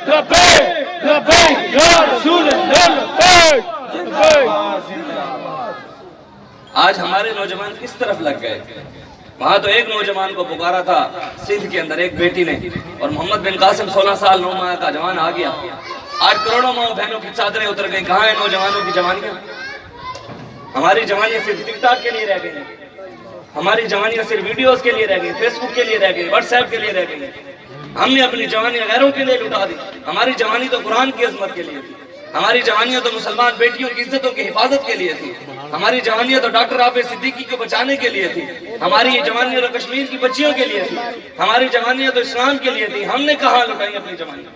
لبیک لبیک یا رسول اللہ لبیک لبیک۔ آج ہمارے نوجوان کس طرف لگ گئے؟ وہاں تو ایک نوجوان کو پکارا تھا سندھ کے اندر ایک بیٹی نے، اور محمد بن قاسم 16 سال 9 ماہ کا جوان آ گیا۔ آج کروڑوں ماں بہنوں کی چادریں اتر گئی۔ کہاں ہیں نوجوانوں کی جوانیاں؟ ہماری جوانیاں صرف ٹک ٹاک کے لیے رہ گئی ہیں، ہماری جوانیاں صرف ویڈیوز کے لیے رہ گئی، فیس بک کے لیے رہ گئی، واٹس ایپ کے لیے رہ گئی۔ ہم نے اپنی جوانیاں غیروں کے لیے لٹا دی۔ ہماری جوانی تو قرآن کی عظمت کے لیے تھی، ہماری جوانیاں تو مسلمان بیٹیوں کی عزتوں کی حفاظت کے لیے تھی، ہماری جوانیاں تو ڈاکٹر رافع صدیقی کو بچانے کے لیے تھی، ہماری جوانیاں تو کشمیر کی بچیوں کے لیے تھی، ہماری جوانیاں تو اسلام کے لیے تھی۔ ہم نے کہاں لٹائی اپنی جوانیاں؟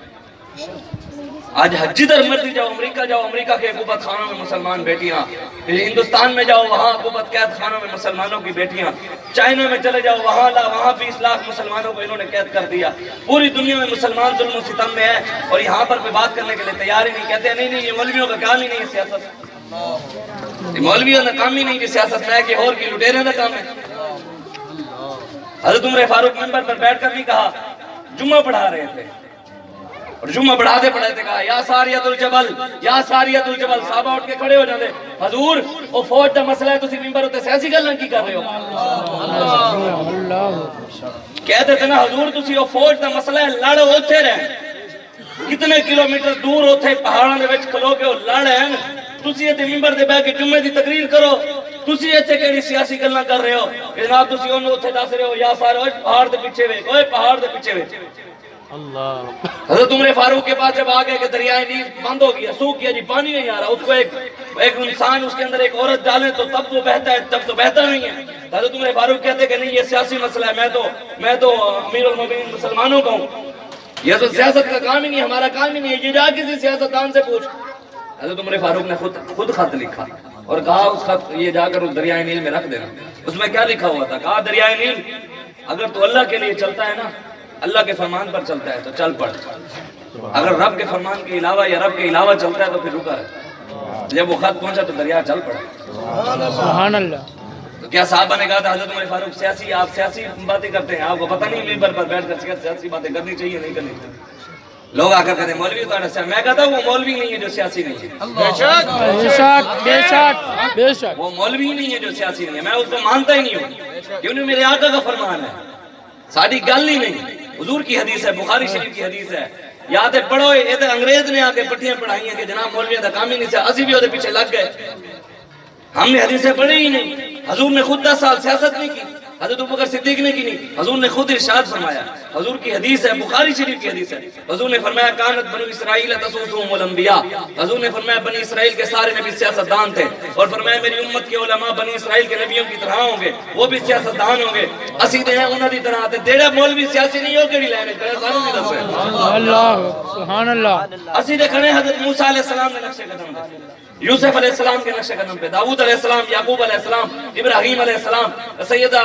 آج جدھر مرضی جاؤ، امریکہ جاؤ، امریکہ کے حکومت خانوں میں مسلمان بیٹیاں، ہندوستان میں جاؤ وہاں حکومت قید خانوں میں مسلمانوں کی بیٹیاں، چائنا میں چلے جاؤ وہاں 20 لاکھ مسلمانوں کو انہوں نے قید کر دیا۔ پوری دنیا میں مسلمان ظلم و ستم میں ہے، اور یہاں پر کوئی بات کرنے کے لیے تیار ہی نہیں۔ کہتے ہیں نہیں یہ مولویوں کا کام ہی نہیں ہے سیاست، یہ مولویوں کا کام ہی نہیں ہے سیاست میں، کہ اور کی لٹیرے کا کام ہے۔ حضرت عمر فاروق منبر پر بیٹھ کر بھی کہا، جمعہ پڑھا رہے تھے اور جمعہ پڑھاتے پڑھاتے کہا یا ساریت الجبل یا ساریت الجبل، صحابہ اٹھ کے کھڑے ہو جاتے، حضور وہ فوج دا مسئلہ ہے، تسی منبر ہوتے سیاسی گلاں کی کر رہے ہو؟ کہتے تھے نا حضور تسی وہ فوج دا مسئلہ ہے، لڑ اوتھے رہن، کتنے کلومیٹر دور اوتھے پہاڑاں دے وچ کھلو کے وہ لڑ ہیں، تسی ایتھے منبر دے بیٹھ کے جمعے دی تقریر کرو، تسی ایتھے کیڑی سیاسی گلاں کر رہے ہو؟ جناب تسی انہوں اوتھے دس رہے ہو یا سارے اوئے پہاڑ دے پیچھے ویکھ، اوئے پہاڑ دے پیچھے ویکھ۔ حضرت عمر فاروق کے پاس جب آگئے کہ دریائے نیل بند ہو گیا، سوکھ گیا جی، پانی نہیں آ رہا، اس کو ایک انسان اس کے اندر ایک عورت ڈالیں تو تب وہ بہتا ہے، تب تو بہتا نہیں ہے۔ حضرت عمر فاروق کہتے کہ نہیں یہ سیاسی مسئلہ ہے، میں تو امیر المومنین مسلمانوں کا ہوں، یہ تو سیاست کا کام ہی نہیں، ہمارا کام ہی نہیں ہے، یہ جا کسی سیاستدان سے پوچھ۔ حضرت عمر فاروق نے خود خط لکھا اور کہا اس خط یہ جا کر اس دریائے نیل میں رکھ دینا۔ اس میں کیا لکھا ہوا تھا؟ کہا دریائے نیل اگر تو اللہ کے لیے چلتا ہے نا، اللہ کے فرمان پر چلتا ہے تو چل پڑ، اگر رب کے فرمان کے علاوہ یا رب کے علاوہ چلتا ہے تو پھر رکا رہے۔ جب وہ خط پہنچا تو دریا چل پڑا۔ سبحان اللہ۔ تو کیا صحابہ نے کہا تھا حضرت عمر فاروق سیاسی، آپ سیاسی باتیں کرتے ہیں، آپ کو پتہ نہیں منبر پر بیٹھ کر سیاسی باتیں کرنی چاہیے نہیں کرنی چاہیے؟ لوگ آ کر کہتے ہیں مولوی تو ایسا، میں کہتا ہوں وہ مولوی نہیں ہے جو سیاسی نہیں ہے، بے شک بے شک بے شک، وہ مولوی نہیں ہے جو سیاسی نہیں ہے، میں اس کو مانتا ہی نہیں ہوں، کیونکہ میرے آقا کا فرمان ہے، ساری گل ہی نہیں۔ حضور کی حدیث ہے، بخاری شریف کی حدیث ہے، یاد ہے پڑھو، یہ تو انگریز نے آ کے پٹھیاں پڑھائی ہیں کہ جناب مولویوں کا کام ہی نہیں تھا، اسی بھی وہ پیچھے لگ گئے، ہم نے حدیثیں پڑھی ہی نہیں۔ حضور نے خود 10 سال سیاست نہیں کی، حضرت ابوبکر صدیق نے کی نہیں، حضور نے خود ارشاد فرمایا، حضور کی حدیث ہے، بخاری شریف کی حدیث ہے، حضور نے فرمایا کانت بنو اسرائیل تسوسهم الانبیاء، حضور نے فرمایا بنی اسرائیل کے سارے نبی سیاستدان تھے، اور فرمایا میری امت کے علماء بنی اسرائیل کے نبیوں کی طرح ہوں گے، وہ بھی سیاستدان ہوں گے، اسی دے ہیں انہاں دی طرح تے تیرا مولوی سیاسی نہیں ہو کیڑی لینے تے سانوں بھی دسے۔ اللہ سبحان اللہ۔ اسی دے کھڑے حضرت موسیٰ علیہ السلام نے نقش قدم دے، یوسف علیہ السلام کے نقش قدم پہ، داؤد علیہ السلام، یعقوب علیہ السلام، ابراہیم علیہ السلام، سیدہ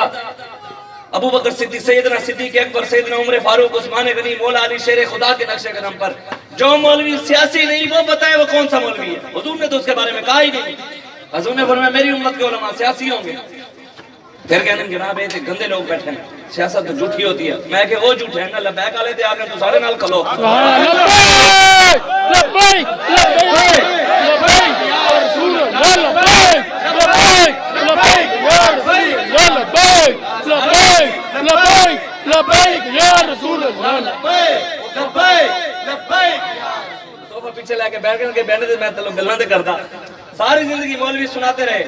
ابو بکر صدیق، سیدنا صدیق اکبر، سیدنا عمر فاروق، عثمان غنی، مولا علی شیر خدا کے نقش قدم پر جو مولوی سیاسی نہیں وہ بتائے وہ کون سا مولوی ہے؟ حضور نے تو اس کے بارے میں کہا ہی نہیں۔ حضور نے فرمایا میری امت کے علماء سیاسی ہوں گے، پھر کہنے جناب یہ گندے لوگ بیٹھے ہیں، سیاست تو جھوٹی ہوتی ہے، میں کہ وہ جھوٹے ہیں نا، لبیک والے تے آ کر تو سارے نال کھلو۔ لبیک لبیک لبیک یا رسول اللہ، لبیک لبیک لبیک یا رسول اللہ، لبیک لبیک لبیک لبیک یا رسول اللہ، لبیک لبیک لبیک۔ صوفہ پیچھے لے کے بیٹھ کے بیٹھے تھے، میں تلو گلاں تے کردا، ساری زندگی مولوی سناتے رہے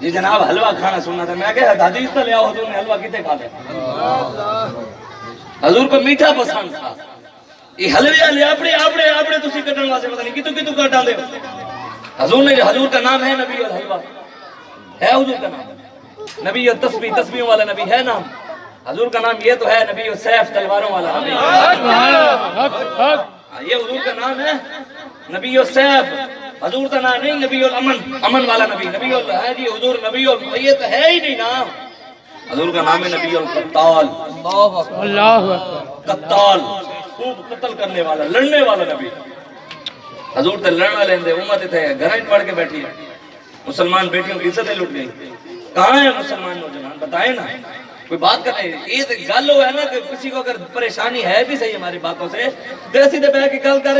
جی جناب حلوہ کھانا سننا تھا، میں کہ حدیث تو لے آؤ، حضور نے حلوہ کتے کھا لیا؟ حضور کو میٹھا پسند تھا، یہ حلوے لے اپنے تسی کٹن واسطے پتہ نہیں کتوں کٹاں دے۔ حضور نے، حضور کا نام ہے نبی الحلوہ، ہے حضور کا نام نبی التسبیح، تسبیحوں والا نبی ہے نام، حضور کا نام یہ تو ہے نبی السیف، تلواروں والا نبی، یہ حضور کا نام ہے نبی السیف، حضور کا نام نہیں نبی الامن، امن والا نبی، نبی اللہ ہے جی حضور نبی یہ تو ہے ہی نہیں نام، حضور کا نام ہے نبی القتال، اللہ قتال، خوب قتل کرنے والا، لڑنے والا نبی۔ حضور تے لڑنا لیندے، امت تھے گھراں پڑھ کے بیٹھی ہے، مسلمان بیٹیوں کی عزتیں لٹ گئی، کہاں ہیں مسلمان نوجوان بتائیں نا؟ کوئی بات کریں یہ گل ہوا ہے نا کہ کسی کو اگر پریشانی ہے بھی صحیح ہماری باتوں سے تو ایسی تو بیٹھ کے گل کریں